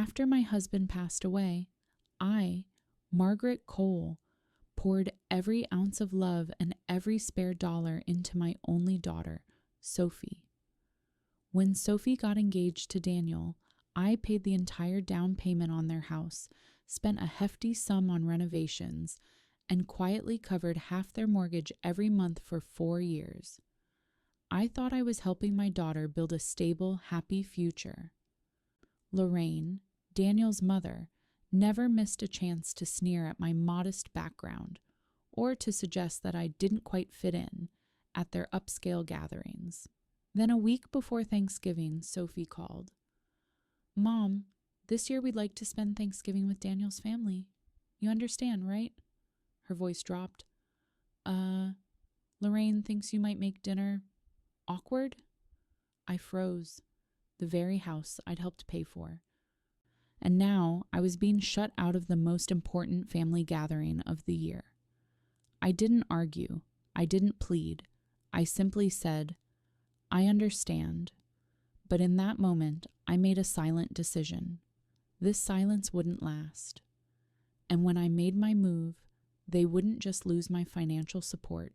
After my husband passed away, I, Margaret Cole, poured every ounce of love and every spare dollar into my only daughter, Sophie. When Sophie got engaged to Daniel, I paid the entire down payment on their house, spent a hefty sum on renovations, and quietly covered half their mortgage every month for 4 years. I thought I was helping my daughter build a stable, happy future. Lorraine, Daniel's mother, never missed a chance to sneer at my modest background or to suggest that I didn't quite fit in at their upscale gatherings. Then a week before Thanksgiving, Sophie called. "Mom, this year we'd like to spend Thanksgiving with Daniel's family. You understand, right?" Her voice dropped. Lorraine thinks you might make dinner awkward?" I froze. The very house I'd helped pay for. And now I was being shut out of the most important family gathering of the year. I didn't argue. I didn't plead. I simply said, "I understand." But in that moment, I made a silent decision. This silence wouldn't last. And when I made my move, they wouldn't just lose my financial support.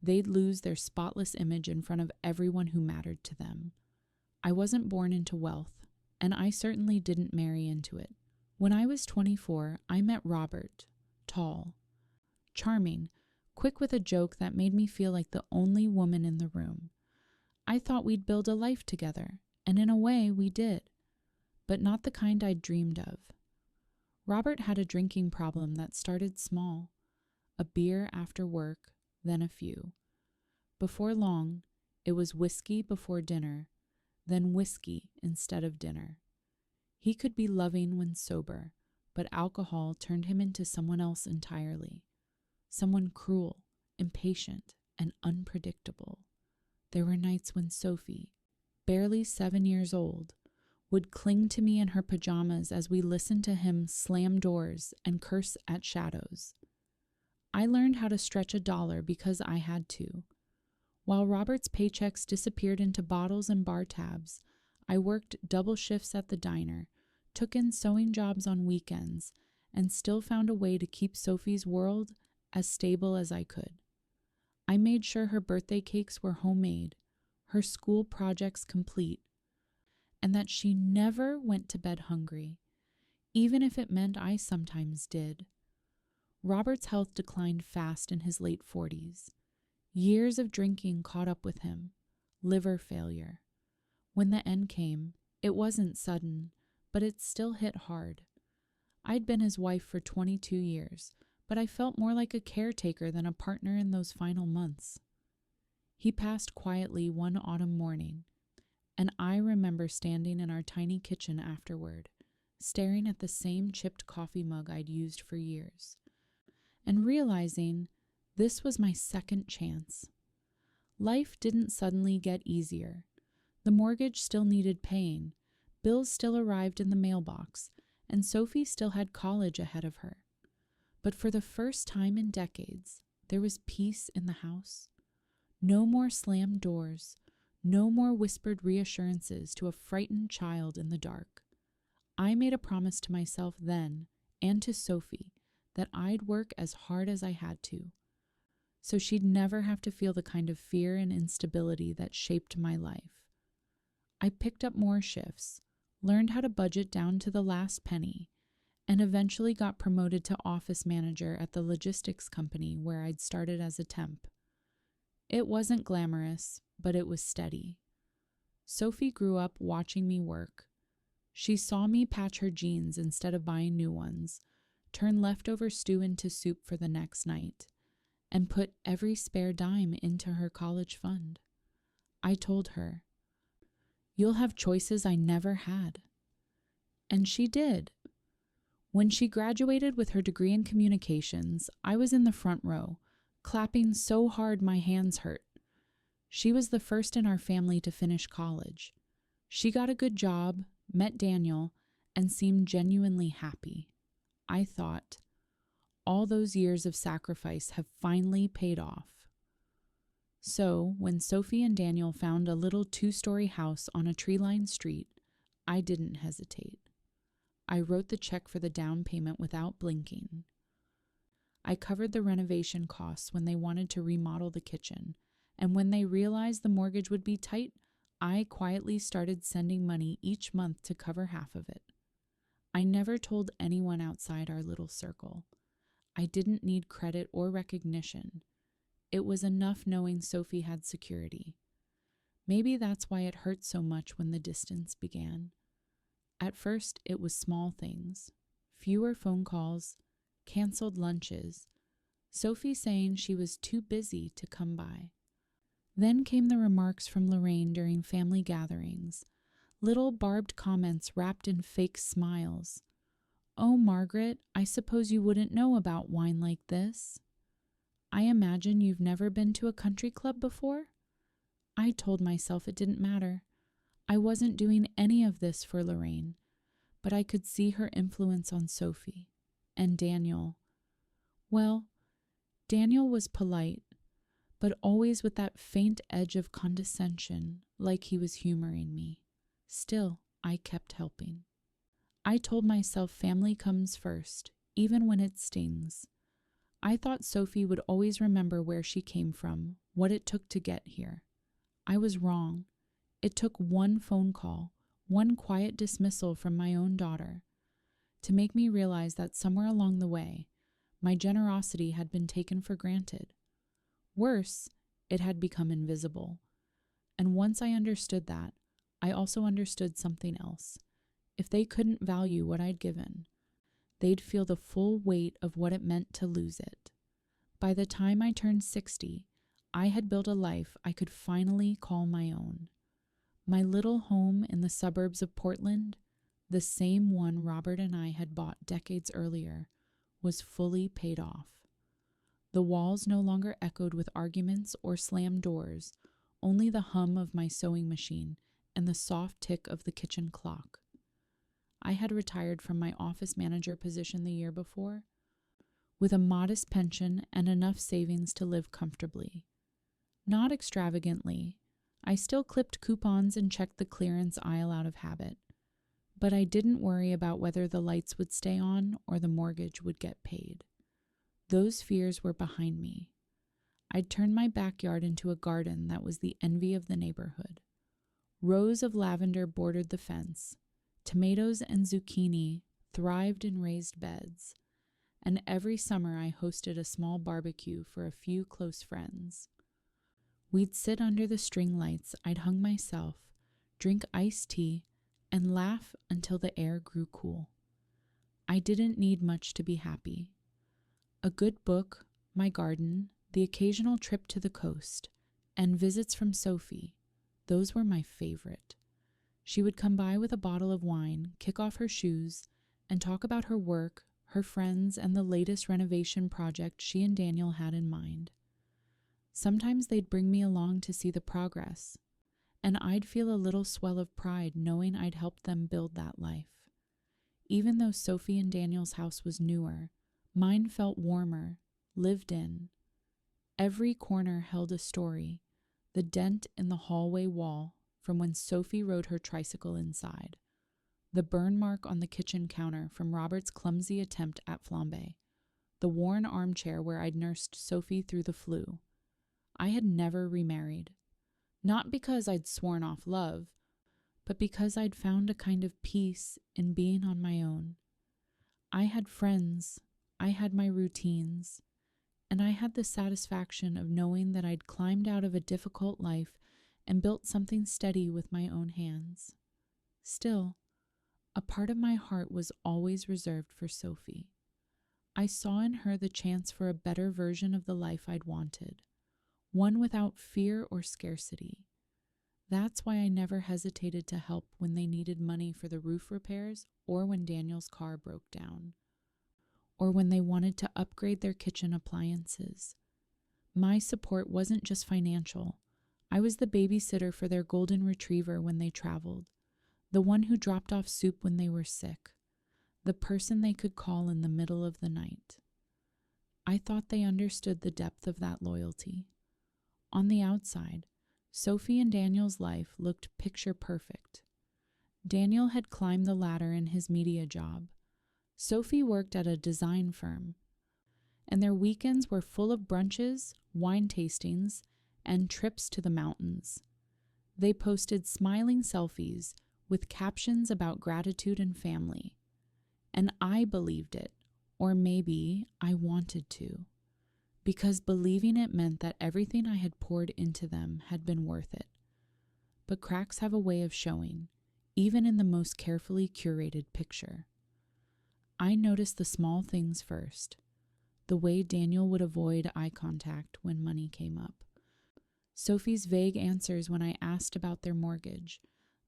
They'd lose their spotless image in front of everyone who mattered to them. I wasn't born into wealth, and I certainly didn't marry into it. When I was 24, I met Robert, tall, charming, quick with a joke that made me feel like the only woman in the room. I thought we'd build a life together, and in a way we did, but not the kind I'd dreamed of. Robert had a drinking problem that started small, a beer after work, then a few. Before long, it was whiskey before dinner, then whiskey instead of dinner. He could be loving when sober, but alcohol turned him into someone else entirely. Someone cruel, impatient, and unpredictable. There were nights when Sophie, barely 7 years old, would cling to me in her pajamas as we listened to him slam doors and curse at shadows. I learned how to stretch $1 because I had to. While Robert's paychecks disappeared into bottles and bar tabs, I worked double shifts at the diner, took in sewing jobs on weekends, and still found a way to keep Sophie's world as stable as I could. I made sure her birthday cakes were homemade, her school projects complete, and that she never went to bed hungry, even if it meant I sometimes did. Robert's health declined fast in his late 40s. Years of drinking caught up with him, liver failure. When the end came, it wasn't sudden, but it still hit hard. I'd been his wife for 22 years, but I felt more like a caretaker than a partner in those final months. He passed quietly one autumn morning, and I remember standing in our tiny kitchen afterward, staring at the same chipped coffee mug I'd used for years, and realizing this was my second chance. Life didn't suddenly get easier. The mortgage still needed paying, bills still arrived in the mailbox, and Sophie still had college ahead of her. But for the first time in decades, there was peace in the house. No more slammed doors, no more whispered reassurances to a frightened child in the dark. I made a promise to myself then, and to Sophie, that I'd work as hard as I had to, so she'd never have to feel the kind of fear and instability that shaped my life. I picked up more shifts, learned how to budget down to the last penny, and eventually got promoted to office manager at the logistics company where I'd started as a temp. It wasn't glamorous, but it was steady. Sophie grew up watching me work. She saw me patch her jeans instead of buying new ones, turn leftover stew into soup for the next night, and put every spare dime into her college fund. I told her, "You'll have choices I never had." And she did. When she graduated with her degree in communications, I was in the front row, clapping so hard my hands hurt. She was the first in our family to finish college. She got a good job, met Daniel, and seemed genuinely happy. I thought, all those years of sacrifice have finally paid off. So, when Sophie and Daniel found a little 2-story house on a tree-lined street, I didn't hesitate. I wrote the check for the down payment without blinking. I covered the renovation costs when they wanted to remodel the kitchen, and when they realized the mortgage would be tight, I quietly started sending money each month to cover half of it. I never told anyone outside our little circle. I didn't need credit or recognition. It was enough knowing Sophie had security. Maybe that's why it hurt so much when the distance began. At first, it was small things. Fewer phone calls, canceled lunches, Sophie saying she was too busy to come by. Then came the remarks from Lorraine during family gatherings, little barbed comments wrapped in fake smiles. "Oh, Margaret, I suppose you wouldn't know about wine like this. I imagine you've never been to a country club before?" I told myself it didn't matter. I wasn't doing any of this for Lorraine, but I could see her influence on Sophie. And Daniel. Well, Daniel was polite, but always with that faint edge of condescension, like he was humoring me. Still, I kept helping. I told myself family comes first, even when it stings. I thought Sophie would always remember where she came from, what it took to get here. I was wrong. It took one phone call, one quiet dismissal from my own daughter, to make me realize that somewhere along the way, my generosity had been taken for granted. Worse, it had become invisible. And once I understood that, I also understood something else. If they couldn't value what I'd given, they'd feel the full weight of what it meant to lose it. By the time I turned 60, I had built a life I could finally call my own. My little home in the suburbs of Portland, the same one Robert and I had bought decades earlier, was fully paid off. The walls no longer echoed with arguments or slammed doors, only the hum of my sewing machine and the soft tick of the kitchen clock. I had retired from my office manager position the year before, with a modest pension and enough savings to live comfortably. Not extravagantly. I still clipped coupons and checked the clearance aisle out of habit. But I didn't worry about whether the lights would stay on or the mortgage would get paid. Those fears were behind me. I'd turned my backyard into a garden that was the envy of the neighborhood. Rows of lavender bordered the fence. Tomatoes and zucchini thrived in raised beds. And every summer I hosted a small barbecue for a few close friends. We'd sit under the string lights I'd hung myself, drink iced tea, and laugh until the air grew cool. I didn't need much to be happy. A good book, my garden, the occasional trip to the coast, and visits from Sophie, those were my favorite. She would come by with a bottle of wine, kick off her shoes, and talk about her work, her friends, and the latest renovation project she and Daniel had in mind. Sometimes they'd bring me along to see the progress, and I'd feel a little swell of pride knowing I'd helped them build that life. Even though Sophie and Daniel's house was newer, mine felt warmer, lived in. Every corner held a story, the dent in the hallway wall from when Sophie rode her tricycle inside, the burn mark on the kitchen counter from Robert's clumsy attempt at flambe, the worn armchair where I'd nursed Sophie through the flu. I had never remarried. Not because I'd sworn off love, but because I'd found a kind of peace in being on my own. I had friends, I had my routines, and I had the satisfaction of knowing that I'd climbed out of a difficult life and built something steady with my own hands. Still, a part of my heart was always reserved for Sophie. I saw in her the chance for a better version of the life I'd wanted, one without fear or scarcity. That's why I never hesitated to help when they needed money for the roof repairs or when Daniel's car broke down, or when they wanted to upgrade their kitchen appliances. My support wasn't just financial. I was the babysitter for their golden retriever when they traveled, the one who dropped off soup when they were sick, the person they could call in the middle of the night. I thought they understood the depth of that loyalty. On the outside, Sophie and Daniel's life looked picture perfect. Daniel had climbed the ladder in his media job. Sophie worked at a design firm, and their weekends were full of brunches, wine tastings, and trips to the mountains. They posted smiling selfies with captions about gratitude and family. And I believed it, or maybe I wanted to, because believing it meant that everything I had poured into them had been worth it. But cracks have a way of showing, even in the most carefully curated picture. I noticed the small things first, the way Daniel would avoid eye contact when money came up, Sophie's vague answers when I asked about their mortgage,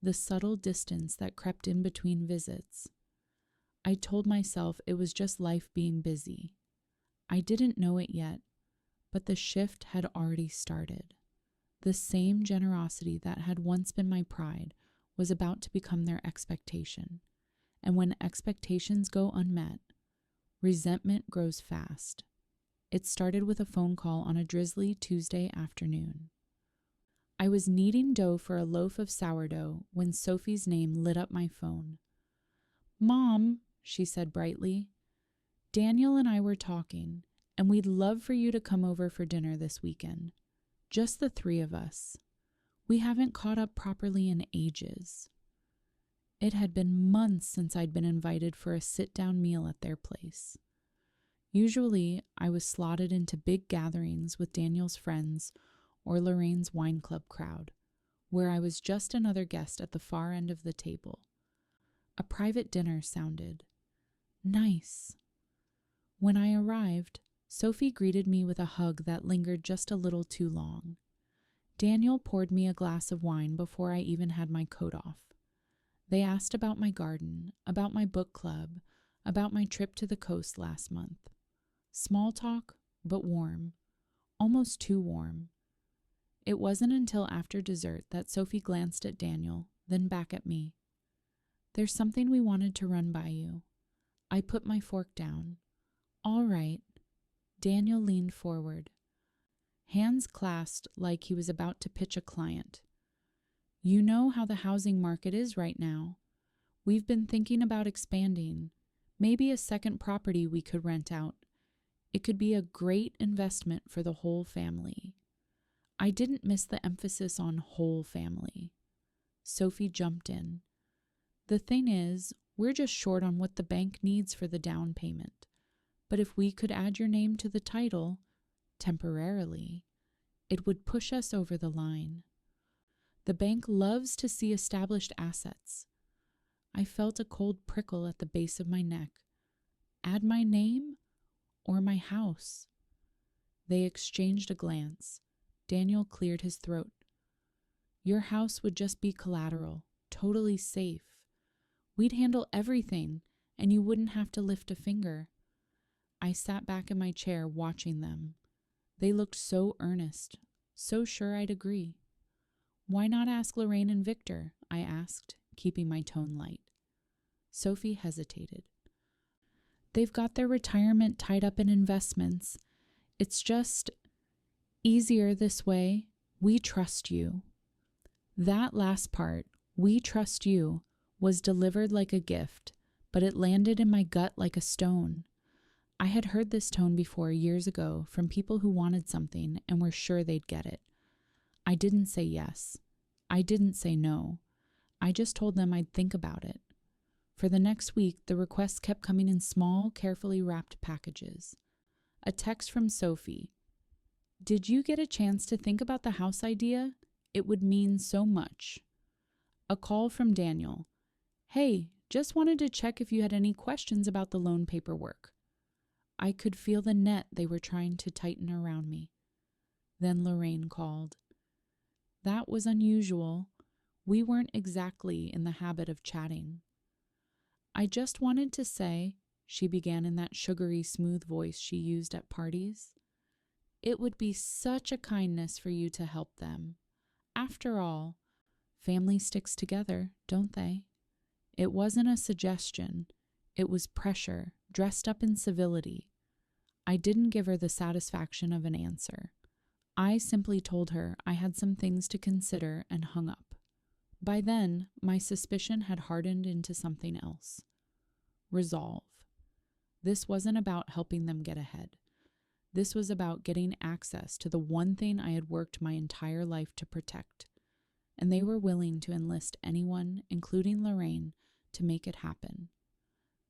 the subtle distance that crept in between visits. I told myself it was just life being busy. I didn't know it yet, but the shift had already started. The same generosity that had once been my pride was about to become their expectation. And when expectations go unmet, resentment grows fast. It started with a phone call on a drizzly Tuesday afternoon. I was kneading dough for a loaf of sourdough when Sophie's name lit up my phone. "Mom," she said brightly, "Daniel and I were talking, and we'd love for you to come over for dinner this weekend. Just the three of us. We haven't caught up properly in ages." It had been months since I'd been invited for a sit-down meal at their place. Usually, I was slotted into big gatherings with Daniel's friends or Lorraine's wine club crowd, where I was just another guest at the far end of the table. A private dinner sounded nice. When I arrived, Sophie greeted me with a hug that lingered just a little too long. Daniel poured me a glass of wine before I even had my coat off. They asked about my garden, about my book club, about my trip to the coast last month. Small talk, but warm. Almost too warm. It wasn't until after dessert that Sophie glanced at Daniel, then back at me. "There's something we wanted to run by you." I put my fork down. "All right." Daniel leaned forward, hands clasped like he was about to pitch a client. "You know how the housing market is right now. We've been thinking about expanding, maybe a second property we could rent out. It could be a great investment for the whole family." I didn't miss the emphasis on whole family. Sophie jumped in. "The thing is, we're just short on what the bank needs for the down payment. But if we could add your name to the title, temporarily, it would push us over the line. The bank loves to see established assets." I felt a cold prickle at the base of my neck. Add my name or my house? They exchanged a glance. Daniel cleared his throat. "Your house would just be collateral, totally safe. We'd handle everything, and you wouldn't have to lift a finger." I sat back in my chair watching them. They looked so earnest, so sure I'd agree. "Why not ask Lorraine and Victor?" I asked, keeping my tone light. Sophie hesitated. "They've got their retirement tied up in investments. It's just easier this way. We trust you." That last part, "we trust you," was delivered like a gift, but it landed in my gut like a stone. I had heard this tone before years ago from people who wanted something and were sure they'd get it. I didn't say yes. I didn't say no. I just told them I'd think about it. For the next week, the requests kept coming in small, carefully wrapped packages. A text from Sophie. "Did you get a chance to think about the house idea? It would mean so much." A call from Daniel. "Hey, just wanted to check if you had any questions about the loan paperwork." I could feel the net they were trying to tighten around me. Then Lorraine called. That was unusual. We weren't exactly in the habit of chatting. "I just wanted to say," she began in that sugary, smooth voice she used at parties, "it would be such a kindness for you to help them. After all, family sticks together, don't they?" It wasn't a suggestion. It was pressure, dressed up in civility. I didn't give her the satisfaction of an answer. I simply told her I had some things to consider and hung up. By then, my suspicion had hardened into something else. Resolve. This wasn't about helping them get ahead. This was about getting access to the one thing I had worked my entire life to protect, and they were willing to enlist anyone, including Lorraine, to make it happen.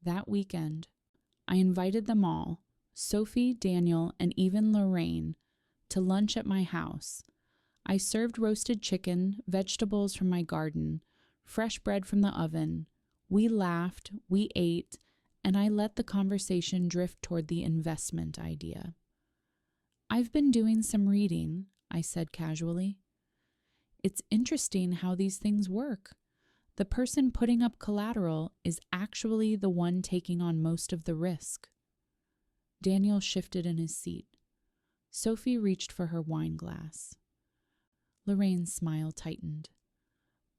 That weekend, I invited them all, Sophie, Daniel, and even Lorraine, to lunch at my house. I served roasted chicken, vegetables from my garden, fresh bread from the oven. We laughed, we ate, and I let the conversation drift toward the investment idea. "I've been doing some reading," I said casually. "It's interesting how these things work. The person putting up collateral is actually the one taking on most of the risk." Daniel shifted in his seat. Sophie reached for her wine glass. Lorraine's smile tightened.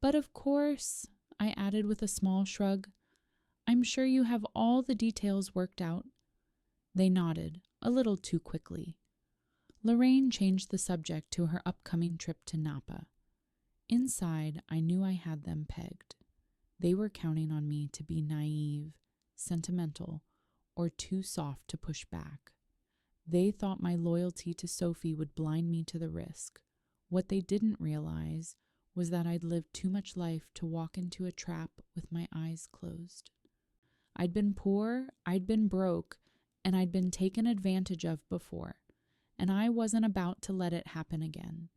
"But of course," I added with a small shrug, "I'm sure you have all the details worked out." They nodded, a little too quickly. Lorraine changed the subject to her upcoming trip to Napa. Inside, I knew I had them pegged. They were counting on me to be naive, sentimental, or too soft to push back. They thought my loyalty to Sophie would blind me to the risk. What they didn't realize was that I'd lived too much life to walk into a trap with my eyes closed. I'd been poor, I'd been broke, and I'd been taken advantage of before, and I wasn't about to let it happen again.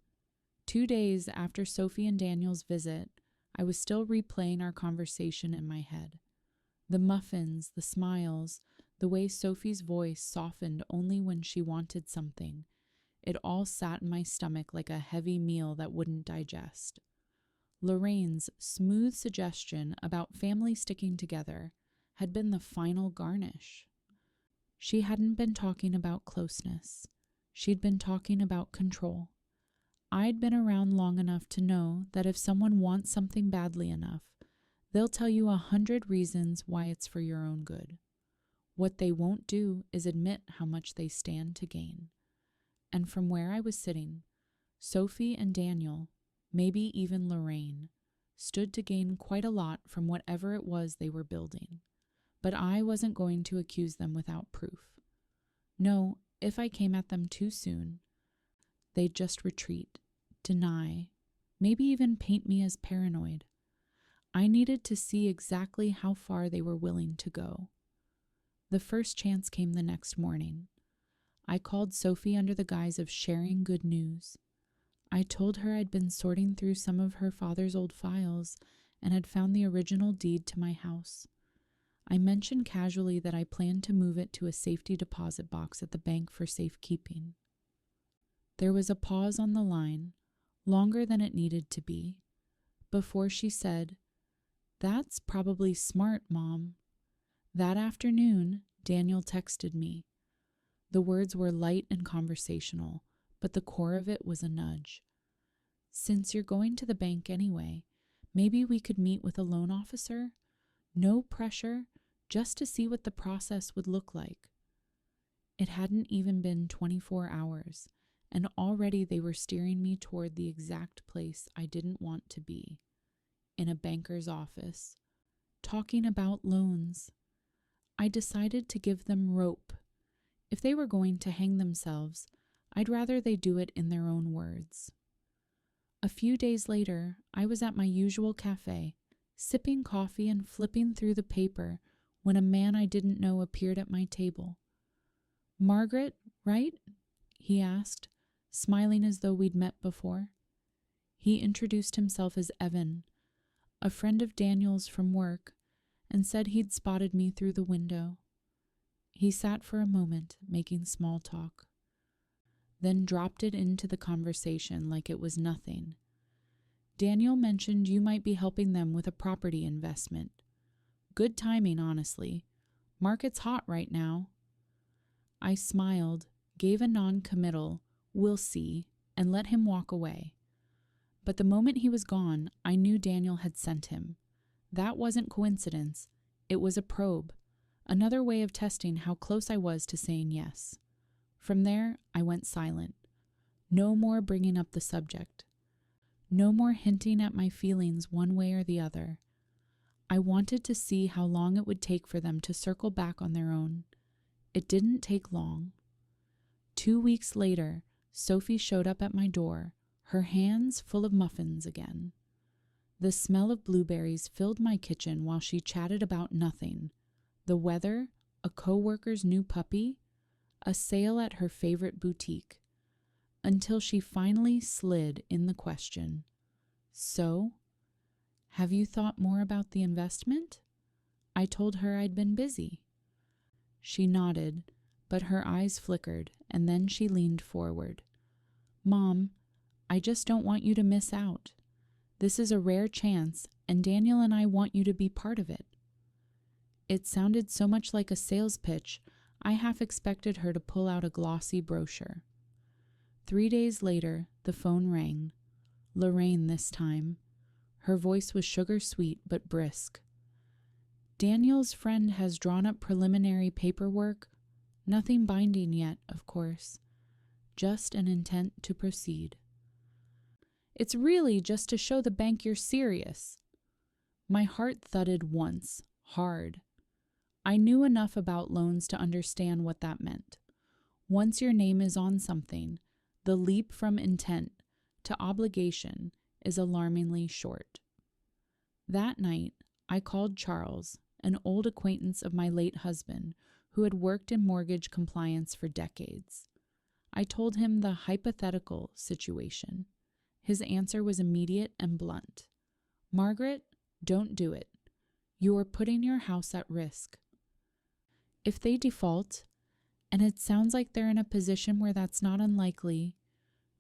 2 days after Sophie and Daniel's visit, I was still replaying our conversation in my head. The muffins, the smiles, the way Sophie's voice softened only when she wanted something. It all sat in my stomach like a heavy meal that wouldn't digest. Lorraine's smooth suggestion about family sticking together had been the final garnish. She hadn't been talking about closeness. She'd been talking about control. I'd been around long enough to know that if someone wants something badly enough, they'll tell you 100 reasons why it's for your own good. What they won't do is admit how much they stand to gain. And from where I was sitting, Sophie and Daniel, maybe even Lorraine, stood to gain quite a lot from whatever it was they were building. But I wasn't going to accuse them without proof. No, if I came at them too soon, they'd just retreat, deny, maybe even paint me as paranoid. I needed to see exactly how far they were willing to go. The first chance came the next morning. I called Sophie under the guise of sharing good news. I told her I'd been sorting through some of her father's old files and had found the original deed to my house. I mentioned casually that I planned to move it to a safety deposit box at the bank for safekeeping. There was a pause on the line, longer than it needed to be, before she said, "That's probably smart, Mom." That afternoon, Daniel texted me. The words were light and conversational, but the core of it was a nudge. "Since you're going to the bank anyway, maybe we could meet with a loan officer? No pressure, just to see what the process would look like." It hadn't even been 24 hours, and already they were steering me toward the exact place I didn't want to be. In a banker's office, talking about loans. I decided to give them rope. If they were going to hang themselves, I'd rather they do it in their own words. A few days later, I was at my usual cafe, sipping coffee and flipping through the paper when a man I didn't know appeared at my table. "Margaret, right?" he asked, smiling as though we'd met before. He introduced himself as Evan, a friend of Daniel's from work, and said he'd spotted me through the window. He sat for a moment, making small talk, then dropped it into the conversation like it was nothing. "Daniel mentioned you might be helping them with a property investment. Good timing, honestly. Market's hot right now." I smiled, gave a non-committal, "We'll see," and let him walk away. But the moment he was gone, I knew Daniel had sent him. That wasn't coincidence. It was a probe, another way of testing how close I was to saying yes. From there, I went silent. No more bringing up the subject. No more hinting at my feelings one way or the other. I wanted to see how long it would take for them to circle back on their own. It didn't take long. 2 weeks later, Sophie showed up at my door, her hands full of muffins again. The smell of blueberries filled my kitchen while she chatted about nothing: the weather, a coworker's new puppy, a sale at her favorite boutique, until she finally slid in the question. So, have you thought more about the investment? I told her I'd been busy. She nodded, but her eyes flickered, and then she leaned forward. Mom, I just don't want you to miss out. This is a rare chance, and Daniel and I want you to be part of it. It sounded so much like a sales pitch, I half expected her to pull out a glossy brochure. 3 days later, the phone rang. Lorraine this time. Her voice was sugar-sweet but brisk. Daniel's friend has drawn up preliminary paperwork. Nothing binding yet, of course. Just an intent to proceed. It's really just to show the bank you're serious. My heart thudded once, hard. I knew enough about loans to understand what that meant. Once your name is on something, the leap from intent to obligation is alarmingly short. That night, I called Charles, an old acquaintance of my late husband, who had worked in mortgage compliance for decades. I told him the hypothetical situation. His answer was immediate and blunt. Margaret, don't do it. You are putting your house at risk. If they default, and it sounds like they're in a position where that's not unlikely,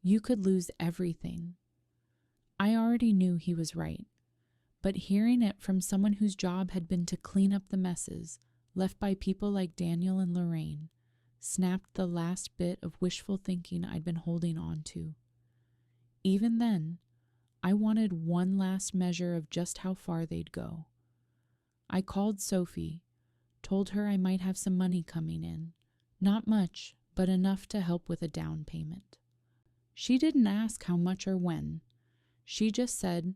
you could lose everything. I already knew he was right, but hearing it from someone whose job had been to clean up the messes left by people like Daniel and Lorraine snapped the last bit of wishful thinking I'd been holding on to. Even then, I wanted one last measure of just how far they'd go. I called Sophie, told her I might have some money coming in. Not much, but enough to help with a down payment. She didn't ask how much or when. She just said,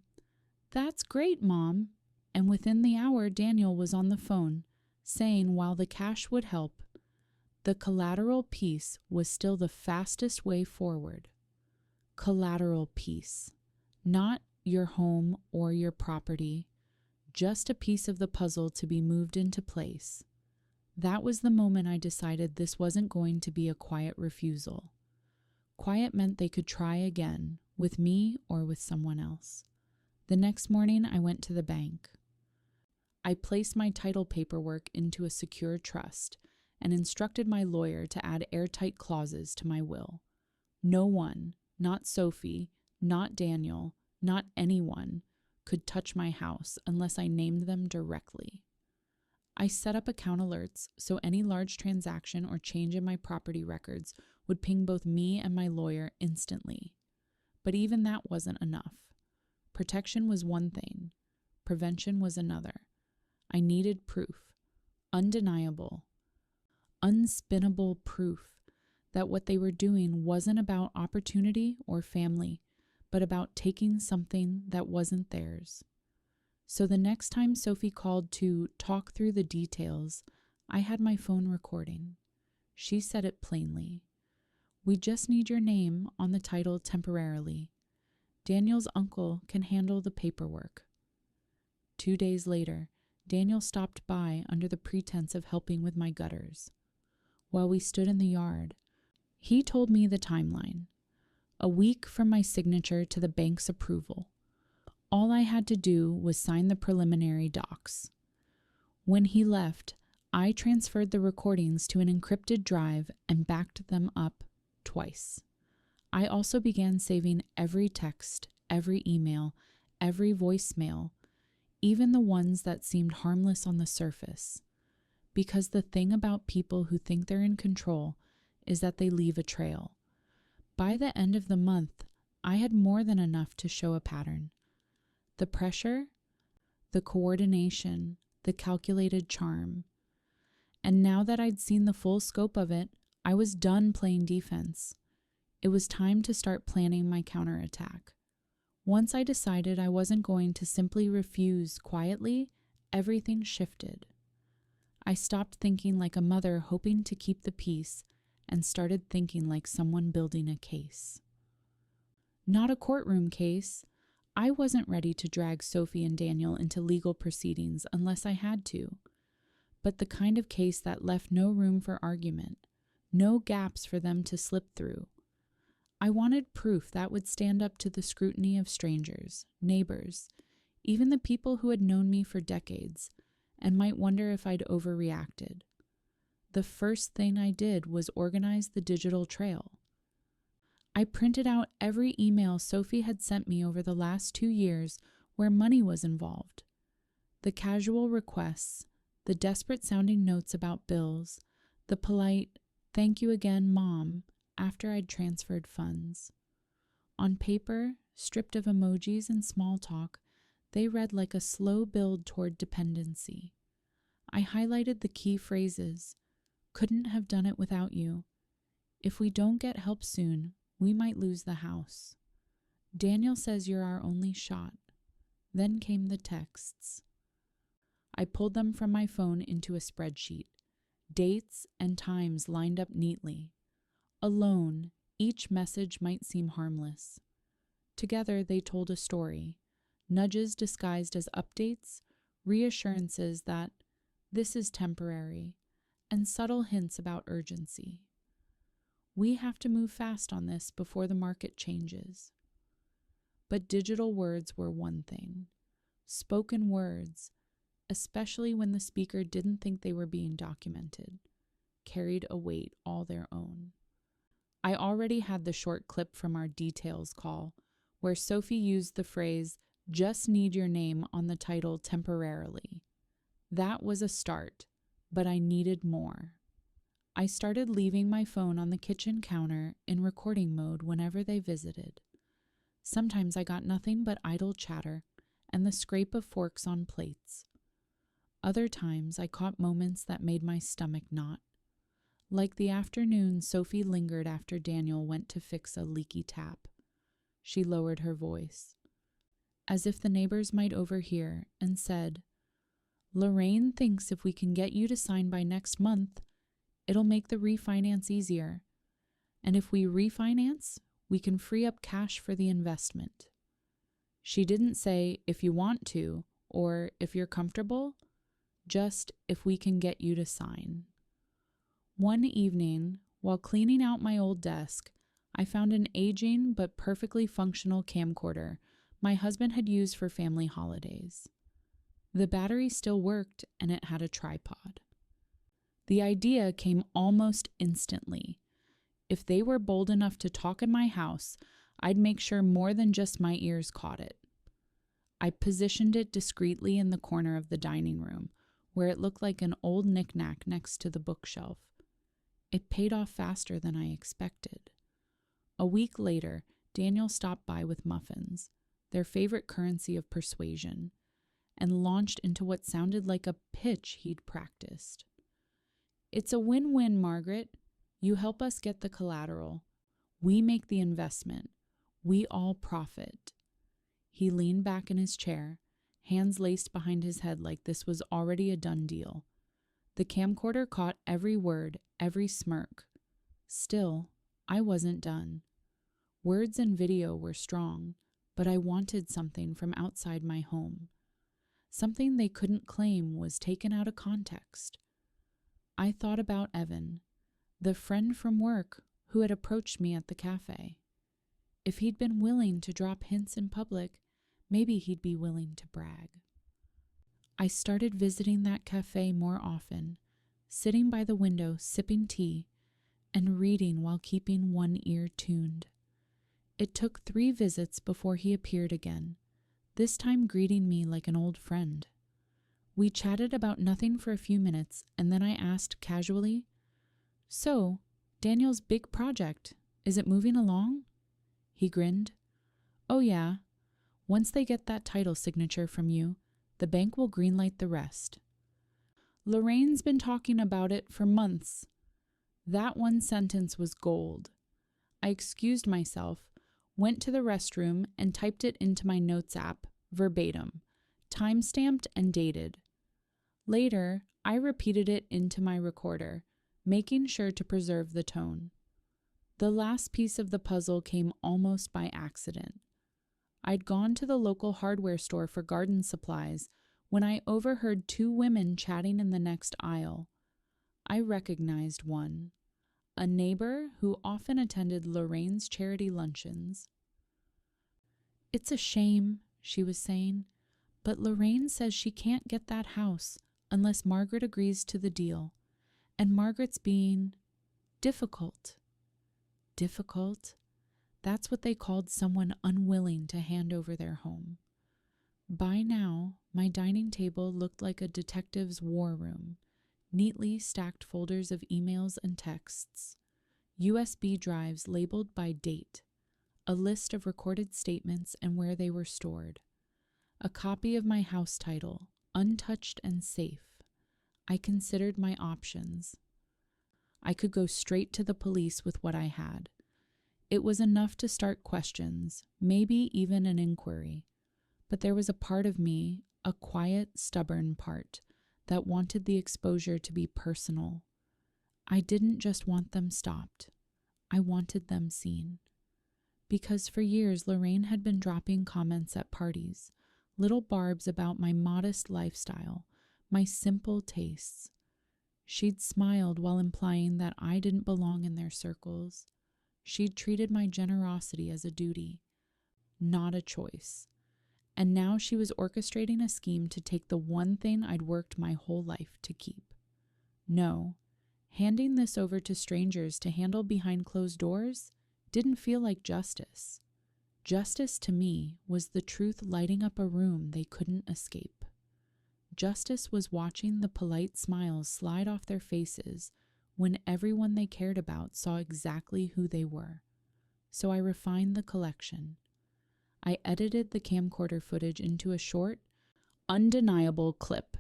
"That's great, Mom." And within the hour, Daniel was on the phone, saying while the cash would help, the collateral piece was still the fastest way forward. Collateral piece. Not your home or your property, just a piece of the puzzle to be moved into place. That was the moment I decided this wasn't going to be a quiet refusal. Quiet meant they could try again, with me or with someone else. The next morning, I went to the bank. I placed my title paperwork into a secure trust and instructed my lawyer to add airtight clauses to my will. No one, not Sophie, not Daniel, not anyone, could touch my house unless I named them directly. I set up account alerts so any large transaction or change in my property records would ping both me and my lawyer instantly. But even that wasn't enough. Protection was one thing. Prevention was another. I needed proof. Undeniable. Unspinnable proof that what they were doing wasn't about opportunity or family, but about taking something that wasn't theirs. So the next time Sophie called to talk through the details, I had my phone recording. She said it plainly. We just need your name on the title temporarily. Daniel's uncle can handle the paperwork. 2 days later, Daniel stopped by under the pretense of helping with my gutters. While we stood in the yard, he told me the timeline. A week from my signature to the bank's approval. All I had to do was sign the preliminary docs. When he left, I transferred the recordings to an encrypted drive and backed them up twice. I also began saving every text, every email, every voicemail, even the ones that seemed harmless on the surface. Because the thing about people who think they're in control is that they leave a trail. By the end of the month, I had more than enough to show a pattern. The pressure, the coordination, the calculated charm. And now that I'd seen the full scope of it, I was done playing defense. It was time to start planning my counterattack. Once I decided I wasn't going to simply refuse quietly, everything shifted. I stopped thinking like a mother hoping to keep the peace and started thinking like someone building a case. Not a courtroom case. I wasn't ready to drag Sophie and Daniel into legal proceedings unless I had to, but the kind of case that left no room for argument, no gaps for them to slip through. I wanted proof that would stand up to the scrutiny of strangers, neighbors, even the people who had known me for decades and might wonder if I'd overreacted. The first thing I did was organize the digital trail. I printed out every email Sophie had sent me over the last 2 years where money was involved. The casual requests, the desperate-sounding notes about bills, the polite, "Thank you again, Mom," after I'd transferred funds. On paper, stripped of emojis and small talk, they read like a slow build toward dependency. I highlighted the key phrases. "Couldn't have done it without you. If we don't get help soon, we might lose the house. Daniel says you're our only shot." Then came the texts. I pulled them from my phone into a spreadsheet. Dates and times lined up neatly. Alone, each message might seem harmless. Together, they told a story. Nudges disguised as updates, reassurances that this is temporary, and subtle hints about urgency. We have to move fast on this before the market changes. But digital words were one thing. Spoken words, especially when the speaker didn't think they were being documented, carried a weight all their own. I already had the short clip from our details call, where Sophie used the phrase, "just need your name" on the title temporarily. That was a start, but I needed more. I started leaving my phone on the kitchen counter in recording mode whenever they visited. Sometimes I got nothing but idle chatter and the scrape of forks on plates. Other times I caught moments that made my stomach knot. Like the afternoon Sophie lingered after Daniel went to fix a leaky tap. She lowered her voice, as if the neighbors might overhear, and said, "Lorraine thinks if we can get you to sign by next month, it'll make the refinance easier. And if we refinance, we can free up cash for the investment." She didn't say, "if you want to," or "if you're comfortable," just "if we can get you to sign." One evening, while cleaning out my old desk, I found an aging but perfectly functional camcorder my husband had used for family holidays. The battery still worked, and it had a tripod. The idea came almost instantly. If they were bold enough to talk in my house, I'd make sure more than just my ears caught it. I positioned it discreetly in the corner of the dining room, where it looked like an old knickknack next to the bookshelf. It paid off faster than I expected. A week later, Daniel stopped by with muffins, their favorite currency of persuasion, and launched into what sounded like a pitch he'd practiced. "It's a win-win, Margaret. You help us get the collateral. We make the investment. We all profit." He leaned back in his chair, hands laced behind his head like this was already a done deal. The camcorder caught every word, every smirk. Still, I wasn't done. Words and video were strong, but I wanted something from outside my home. Something they couldn't claim was taken out of context. I thought about Evan, the friend from work who had approached me at the cafe. If he'd been willing to drop hints in public, maybe he'd be willing to brag. I started visiting that cafe more often, sitting by the window sipping tea and reading while keeping one ear tuned. It took 3 visits before he appeared again, this time greeting me like an old friend. We chatted about nothing for a few minutes, and then I asked casually, "So, Daniel's big project, is it moving along?" He grinned. "Oh yeah. Once they get that title signature from you, the bank will greenlight the rest." Lorraine's been talking about it for months. That one sentence was gold. I excused myself, went to the restroom and typed it into my notes app, verbatim, time-stamped and dated. Later, I repeated it into my recorder, making sure to preserve the tone. The last piece of the puzzle came almost by accident. I'd gone to the local hardware store for garden supplies when I overheard two women chatting in the next aisle. I recognized one, a neighbor who often attended Lorraine's charity luncheons. "It's a shame," she was saying, "but Lorraine says she can't get that house unless Margaret agrees to the deal, and Margaret's being difficult." Difficult? That's what they called someone unwilling to hand over their home. By now, my dining table looked like a detective's war room, neatly stacked folders of emails and texts, USB drives labeled by date, a list of recorded statements and where they were stored, a copy of my house title, untouched and safe. I considered my options. I could go straight to the police with what I had. It was enough to start questions, maybe even an inquiry. But there was a part of me, a quiet, stubborn part, that wanted the exposure to be personal. I didn't just want them stopped. I wanted them seen. Because for years, Lorraine had been dropping comments at parties, little barbs about my modest lifestyle, my simple tastes. She'd smiled while implying that I didn't belong in their circles. She'd treated my generosity as a duty, not a choice. And now she was orchestrating a scheme to take the one thing I'd worked my whole life to keep. No, handing this over to strangers to handle behind closed doors didn't feel like justice. Justice to me was the truth lighting up a room they couldn't escape. Justice was watching the polite smiles slide off their faces when everyone they cared about saw exactly who they were. So I refined the collection. I edited the camcorder footage into a short, undeniable clip.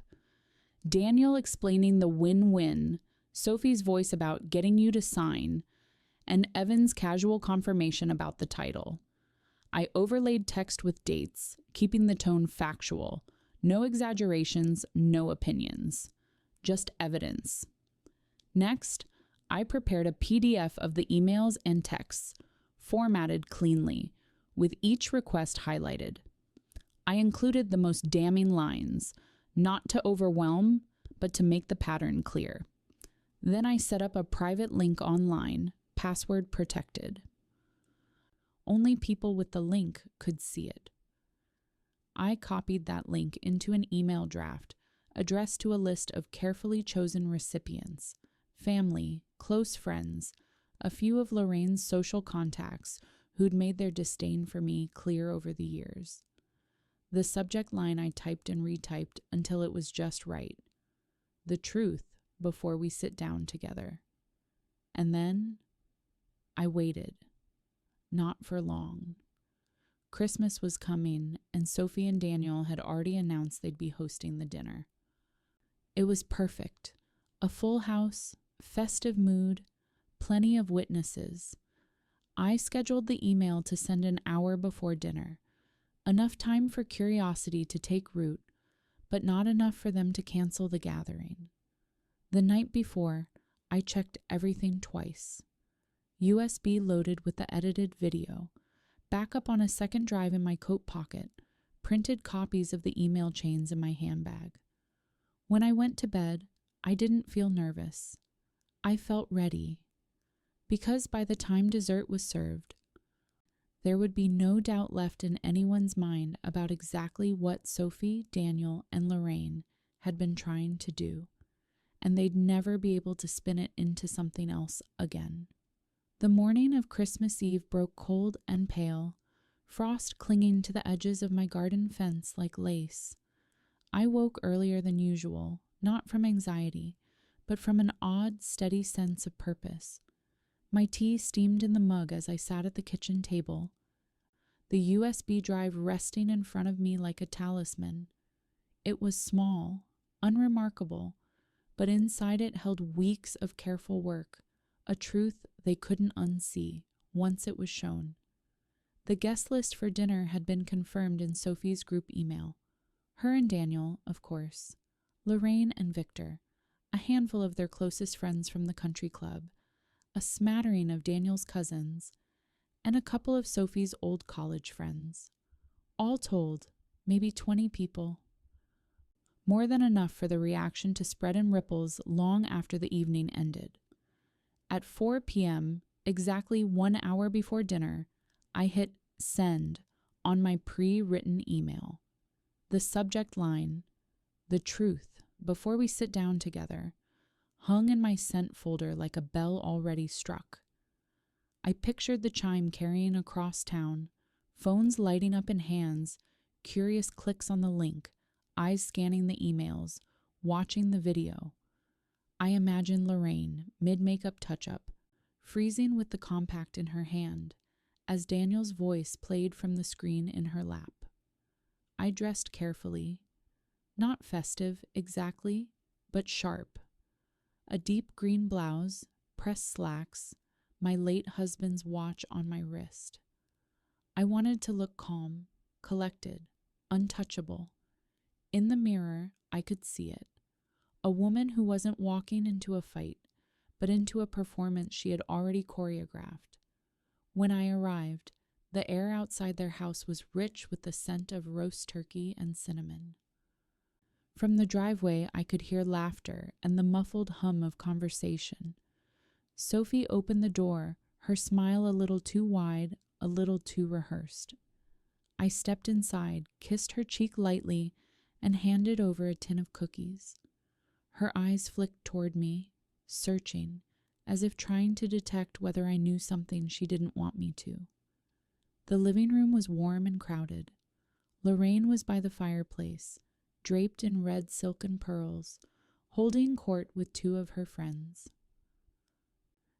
Daniel explaining the win-win, Sophie's voice about getting you to sign, and Evan's casual confirmation about the title. I overlaid text with dates, keeping the tone factual. No exaggerations, no opinions. Just evidence. Next, I prepared a PDF of the emails and texts, formatted cleanly, with each request highlighted. I included the most damning lines, not to overwhelm, but to make the pattern clear. Then I set up a private link online, password protected. Only people with the link could see it. I copied that link into an email draft addressed to a list of carefully chosen recipients, family, close friends, a few of Lorraine's social contacts who'd made their disdain for me clear over the years. The subject line I typed and retyped until it was just right. The truth before we sit down together. And then I waited. Not for long. Christmas was coming, and Sophie and Daniel had already announced they'd be hosting the dinner. It was perfect. A full house, festive mood, plenty of witnesses. I scheduled the email to send an hour before dinner. Enough time for curiosity to take root, but not enough for them to cancel the gathering. The night before, I checked everything twice. USB loaded with the edited video, backup on a second drive in my coat pocket, printed copies of the email chains in my handbag. When I went to bed, I didn't feel nervous. I felt ready. Because by the time dessert was served, there would be no doubt left in anyone's mind about exactly what Sophie, Daniel, and Lorraine had been trying to do, and they'd never be able to spin it into something else again. The morning of Christmas Eve broke cold and pale, frost clinging to the edges of my garden fence like lace. I woke earlier than usual, not from anxiety, but from an odd, steady sense of purpose. My tea steamed in the mug as I sat at the kitchen table, the USB drive resting in front of me like a talisman. It was small, unremarkable, but inside it held weeks of careful work, a truth they couldn't unsee once it was shown. The guest list for dinner had been confirmed in Sophie's group email. Her and Daniel, of course, Lorraine and Victor, a handful of their closest friends from the country club, a smattering of Daniel's cousins, and a couple of Sophie's old college friends. All told, maybe 20 people. More than enough for the reaction to spread in ripples long after the evening ended. At 4 p.m., exactly 1 hour before dinner, I hit send on my pre-written email. The subject line, "The truth, before we sit down together," hung in my sent folder like a bell already struck. I pictured the chime carrying across town, phones lighting up in hands, curious clicks on the link, eyes scanning the emails, watching the video. I imagined Lorraine, mid-makeup touch-up, freezing with the compact in her hand, as Daniel's voice played from the screen in her lap. I dressed carefully, not festive exactly, but sharp. A deep green blouse, pressed slacks, my late husband's watch on my wrist. I wanted to look calm, collected, untouchable. In the mirror, I could see it. A woman who wasn't walking into a fight, but into a performance she had already choreographed. When I arrived, the air outside their house was rich with the scent of roast turkey and cinnamon. From the driveway, I could hear laughter and the muffled hum of conversation. Sophie opened the door, her smile a little too wide, a little too rehearsed. I stepped inside, kissed her cheek lightly, and handed over a tin of cookies. Her eyes flicked toward me, searching, as if trying to detect whether I knew something she didn't want me to. The living room was warm and crowded. Lorraine was by the fireplace, draped in red silk and pearls, holding court with two of her friends.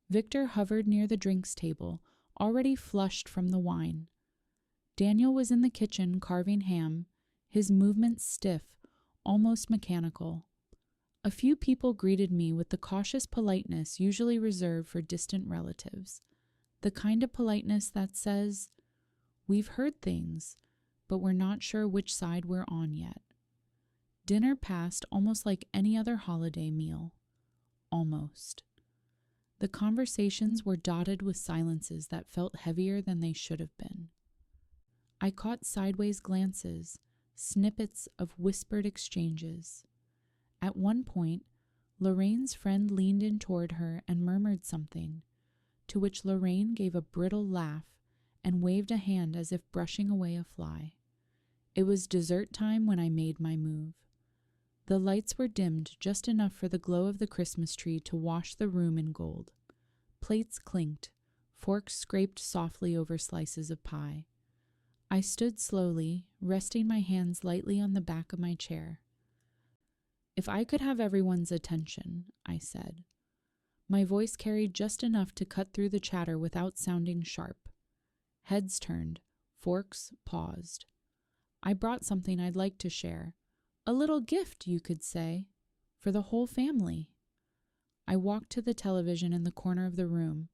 Victor hovered near the drinks table, already flushed from the wine. Daniel was in the kitchen carving ham, his movements stiff, almost mechanical. A few people greeted me with the cautious politeness usually reserved for distant relatives, the kind of politeness that says, "We've heard things, but we're not sure which side we're on yet." Dinner passed almost like any other holiday meal. Almost. The conversations were dotted with silences that felt heavier than they should have been. I caught sideways glances, snippets of whispered exchanges. At one point, Lorraine's friend leaned in toward her and murmured something, to which Lorraine gave a brittle laugh and waved a hand as if brushing away a fly. It was dessert time when I made my move. The lights were dimmed just enough for the glow of the Christmas tree to wash the room in gold. Plates clinked, forks scraped softly over slices of pie. I stood slowly, resting my hands lightly on the back of my chair. "If I could have everyone's attention," I said. My voice carried just enough to cut through the chatter without sounding sharp. Heads turned, forks paused. I brought something I'd like to share. A little gift, you could say, for the whole family. I walked to the television in the corner of the room,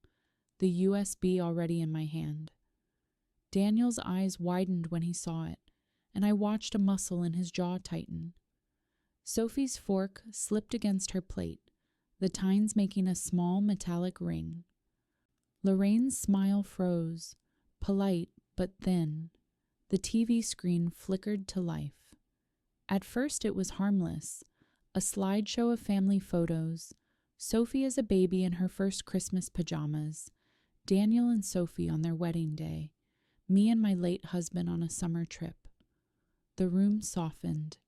the USB already in my hand. Daniel's eyes widened when he saw it, and I watched a muscle in his jaw tighten. Sophie's fork slipped against her plate, the tines making a small metallic ring. Lorraine's smile froze, polite but thin. The TV screen flickered to life. At first it was harmless, a slideshow of family photos, Sophie as a baby in her first Christmas pajamas, Daniel and Sophie on their wedding day, me and my late husband on a summer trip. The room softened.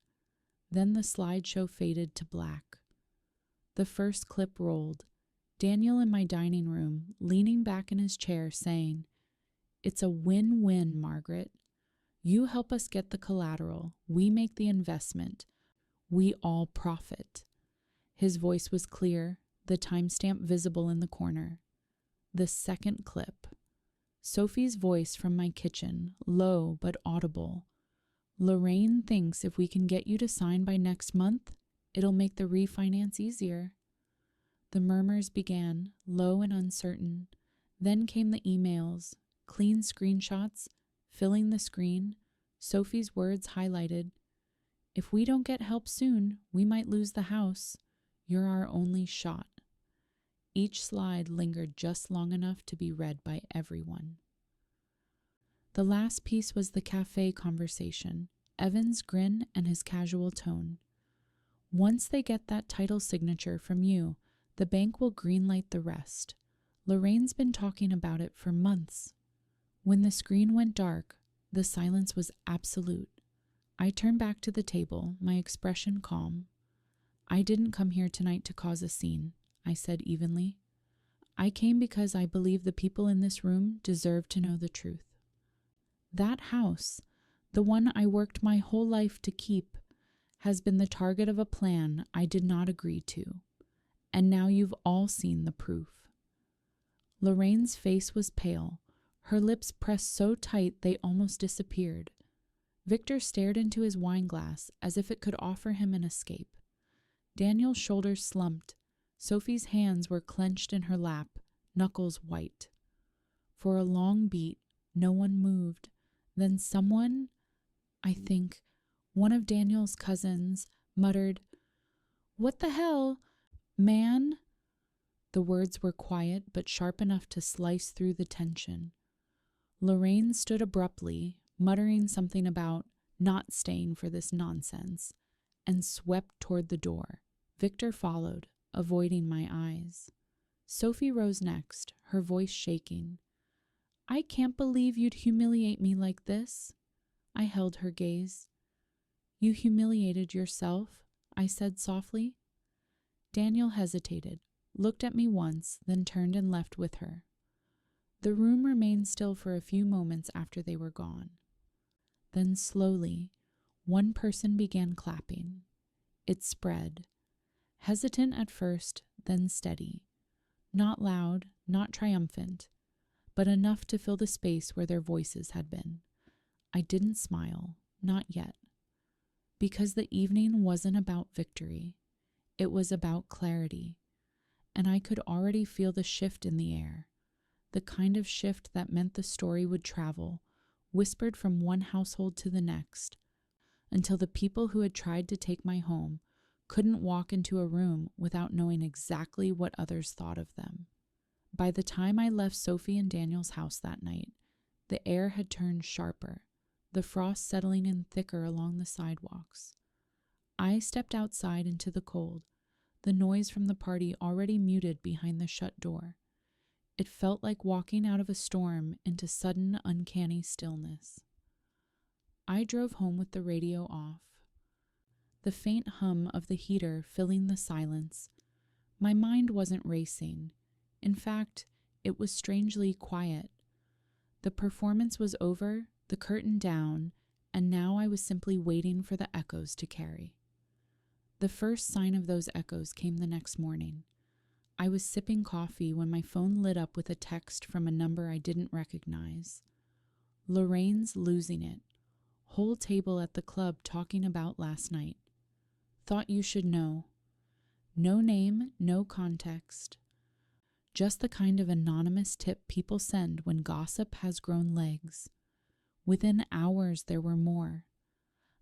Then the slideshow faded to black. The first clip rolled, Daniel in my dining room, leaning back in his chair, saying, "It's a win-win, Margaret. You help us get the collateral, we make the investment, we all profit." His voice was clear, the timestamp visible in the corner. The second clip. Sophie's voice from my kitchen, low but audible. "Lorraine thinks if we can get you to sign by next month, it'll make the refinance easier." The murmurs began, low and uncertain. Then came the emails, clean screenshots filling the screen, Sophie's words highlighted. If we don't get help soon, we might lose the house. You're our only shot. Each slide lingered just long enough to be read by everyone. The last piece was the cafe conversation, Evan's grin and his casual tone. Once they get that title signature from you, the bank will greenlight the rest. Lorraine's been talking about it for months. When the screen went dark, the silence was absolute. I turned back to the table, my expression calm. I didn't come here tonight to cause a scene, I said evenly. I came because I believe the people in this room deserve to know the truth. That house, the one I worked my whole life to keep, has been the target of a plan I did not agree to. And now you've all seen the proof. Lorraine's face was pale, her lips pressed so tight they almost disappeared. Victor stared into his wine glass as if it could offer him an escape. Daniel's shoulders slumped. Sophie's hands were clenched in her lap, knuckles white. For a long beat, no one moved. Then someone, I think, one of Daniel's cousins, muttered, "What the hell, man?" The words were quiet but sharp enough to slice through the tension. Lorraine stood abruptly, muttering something about not staying for this nonsense, and swept toward the door. Victor followed, avoiding my eyes. Sophie rose next, her voice shaking. "I can't believe you'd humiliate me like this." I held her gaze. "You humiliated yourself," I said softly. Daniel hesitated, looked at me once, then turned and left with her. The room remained still for a few moments after they were gone. Then slowly, one person began clapping. It spread. Hesitant at first, then steady. Not loud, not triumphant, but enough to fill the space where their voices had been. I didn't smile, not yet. Because the evening wasn't about victory. It was about clarity. And I could already feel the shift in the air. The kind of shift that meant the story would travel, whispered from one household to the next, until the people who had tried to take my home couldn't walk into a room without knowing exactly what others thought of them. By the time I left Sophie and Daniel's house that night, the air had turned sharper, the frost settling in thicker along the sidewalks. I stepped outside into the cold, the noise from the party already muted behind the shut door. It felt like walking out of a storm into sudden, uncanny stillness. I drove home with the radio off, the faint hum of the heater filling the silence. My mind wasn't racing. In fact, it was strangely quiet. The performance was over, the curtain down, and now I was simply waiting for the echoes to carry. The first sign of those echoes came the next morning. I was sipping coffee when my phone lit up with a text from a number I didn't recognize. "Lorraine's losing it. Whole table at the club talking about last night. Thought you should know." No name, no context. Just the kind of anonymous tip people send when gossip has grown legs. Within hours there were more.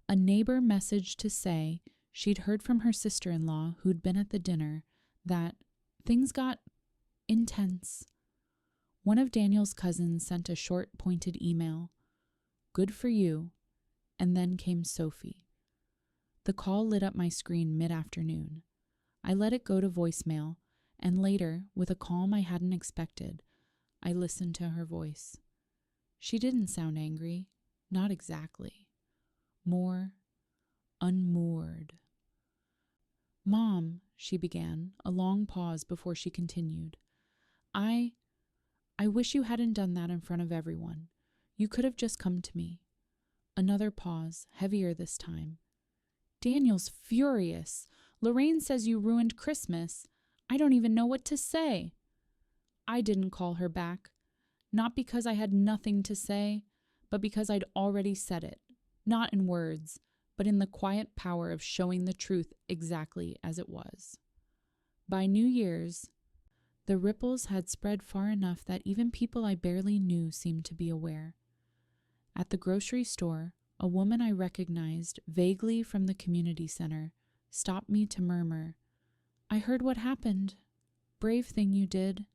A neighbor messaged to say she'd heard from her sister-in-law who'd been at the dinner that things got intense. One of Daniel's cousins sent a short, pointed email. "Good for you." And then came Sophie. The call lit up my screen mid-afternoon. I let it go to voicemail, and later, with a calm I hadn't expected, I listened to her voice. She didn't sound angry, not exactly. More unmoored. "Mom," she began, a long pause before she continued. I wish you hadn't done that in front of everyone. You could have just come to me." Another pause, heavier this time. "Daniel's furious. Lorraine says you ruined Christmas. I don't even know what to say." I didn't call her back. Not because I had nothing to say, but because I'd already said it. Not in words, but in the quiet power of showing the truth exactly as it was. By New Year's, The ripples had spread far enough that even people I barely knew seemed to be aware. At the grocery store, a woman I recognized vaguely from the community center stopped me to murmur, "I heard what happened. Brave thing you did."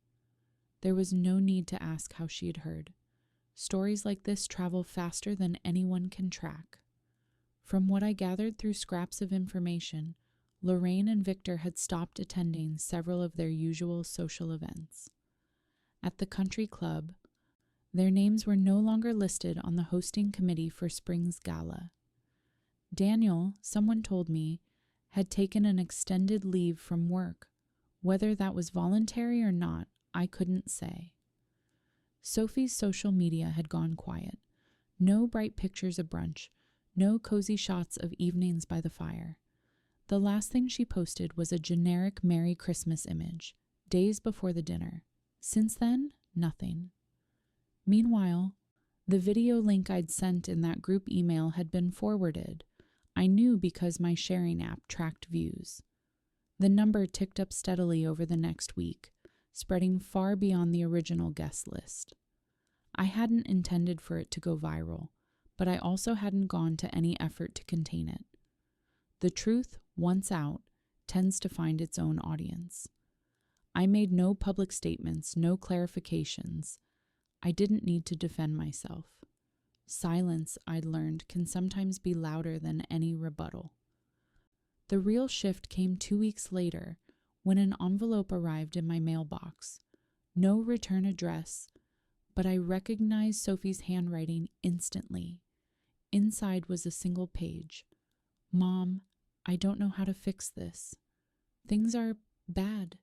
There was no need to ask how she had heard. Stories like this travel faster than anyone can track. From what I gathered through scraps of information, Lorraine and Victor had stopped attending several of their usual social events. At the country club, their names were no longer listed on the hosting committee for spring's gala. Daniel, someone told me, had taken an extended leave from work. Whether that was voluntary or not, I couldn't say. Sophie's social media had gone quiet. No bright pictures of brunch, no cozy shots of evenings by the fire. The last thing she posted was a generic Merry Christmas image, days before the dinner. Since then, nothing. Meanwhile, the video link I'd sent in that group email had been forwarded. I knew because my sharing app tracked views. The number ticked up steadily over the next week, spreading far beyond the original guest list. I hadn't intended for it to go viral, but I also hadn't gone to any effort to contain it. The truth, once out, tends to find its own audience. I made no public statements, no clarifications. I didn't need to defend myself. Silence, I'd learned, can sometimes be louder than any rebuttal. The real shift came 2 weeks later, when an envelope arrived in my mailbox. No return address, but I recognized Sophie's handwriting instantly. Inside was a single page. "Mom, I don't know how to fix this. Things are bad.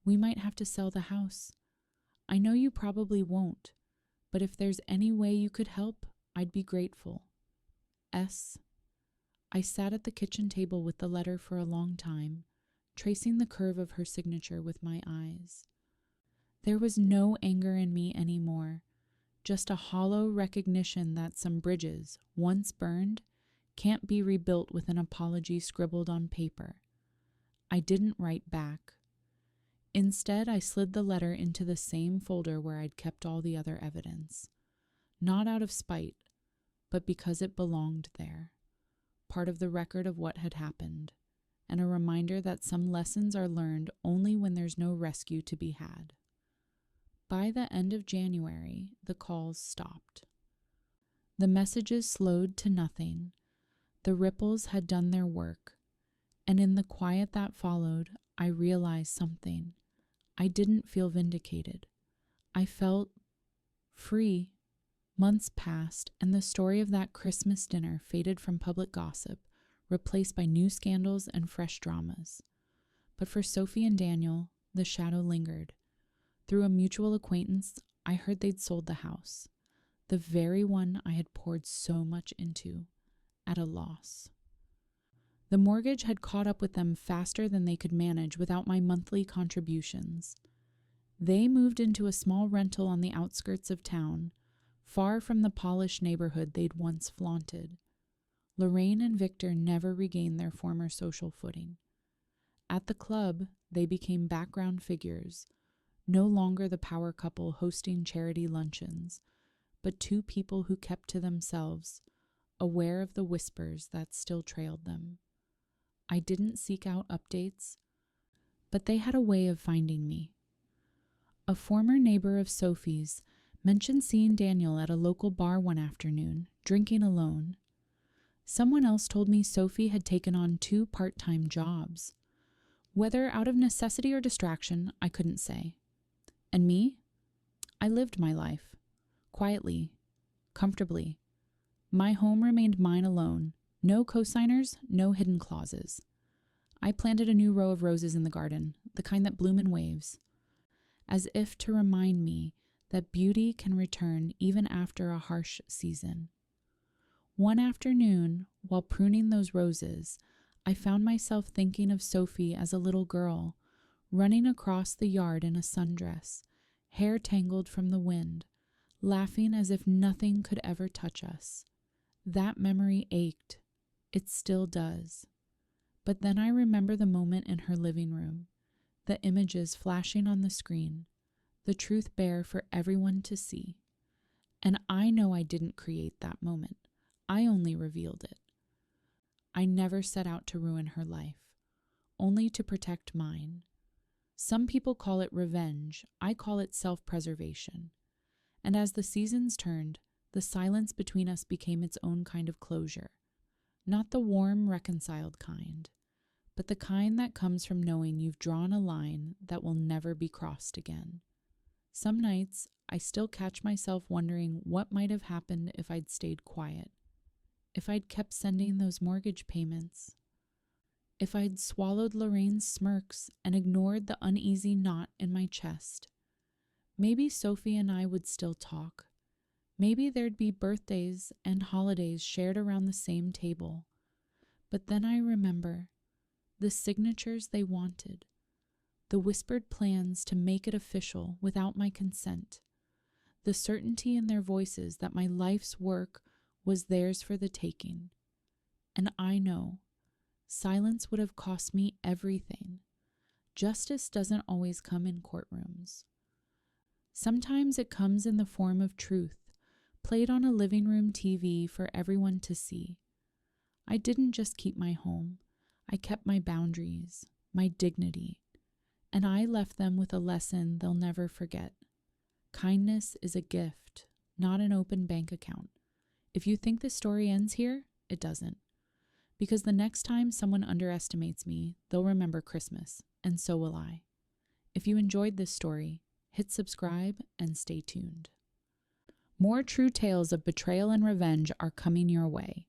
We might have to sell the house. I know you probably won't, but if there's any way you could help, I'd be grateful. S." I sat at the kitchen table with the letter for a long time, tracing the curve of her signature with my eyes. There was no anger in me anymore, just a hollow recognition that some bridges, once burned, can't be rebuilt with an apology scribbled on paper. I didn't write back. Instead, I slid the letter into the same folder where I'd kept all the other evidence. Not out of spite, but because it belonged there. Part of the record of what had happened, and a reminder that some lessons are learned only when there's no rescue to be had. By the end of January, the calls stopped. The messages slowed to nothing. The ripples had done their work, and in the quiet that followed, I realized something. I didn't feel vindicated. I felt free. Months passed, and the story of that Christmas dinner faded from public gossip, replaced by new scandals and fresh dramas. But for Sophie and Daniel, the shadow lingered. Through a mutual acquaintance, I heard they'd sold the house, the very one I had poured so much into, at a loss. The mortgage had caught up with them faster than they could manage without my monthly contributions. They moved into a small rental on the outskirts of town, far from the polished neighborhood they'd once flaunted. Lorraine and Victor never regained their former social footing. At the club, they became background figures, no longer the power couple hosting charity luncheons, but two people who kept to themselves, aware of the whispers that still trailed them. I didn't seek out updates, but they had a way of finding me. A former neighbor of Sophie's mentioned seeing Daniel at a local bar one afternoon, drinking alone. Someone else told me Sophie had taken on 2 part-time jobs. Whether out of necessity or distraction, I couldn't say. And me? I lived my life. Quietly. Comfortably. My home remained mine alone. No cosigners, no hidden clauses. I planted a new row of roses in the garden, the kind that bloom in waves, as if to remind me that beauty can return even after a harsh season. One afternoon, while pruning those roses, I found myself thinking of Sophie as a little girl, running across the yard in a sundress, hair tangled from the wind, laughing as if nothing could ever touch us. That memory ached. It still does. But then I remember the moment in her living room, the images flashing on the screen, the truth bare for everyone to see. And I know I didn't create that moment. I only revealed it. I never set out to ruin her life, only to protect mine. Some people call it revenge. I call it self-preservation. And as the seasons turned, the silence between us became its own kind of closure. Not the warm, reconciled kind, but the kind that comes from knowing you've drawn a line that will never be crossed again. Some nights, I still catch myself wondering what might have happened if I'd stayed quiet, if I'd kept sending those mortgage payments, if I'd swallowed Lorraine's smirks and ignored the uneasy knot in my chest. Maybe Sophie and I would still talk. Maybe there'd be birthdays and holidays shared around the same table. But then I remember the signatures they wanted, the whispered plans to make it official without my consent, the certainty in their voices that my life's work was theirs for the taking. And I know silence would have cost me everything. Justice doesn't always come in courtrooms. Sometimes it comes in the form of truth, played on a living room TV for everyone to see. I didn't just keep my home. I kept my boundaries, my dignity, and I left them with a lesson they'll never forget. Kindness is a gift, not an open bank account. If you think this story ends here, it doesn't. Because the next time someone underestimates me, they'll remember Christmas, and so will I. If you enjoyed this story, hit subscribe and stay tuned. More true tales of betrayal and revenge are coming your way.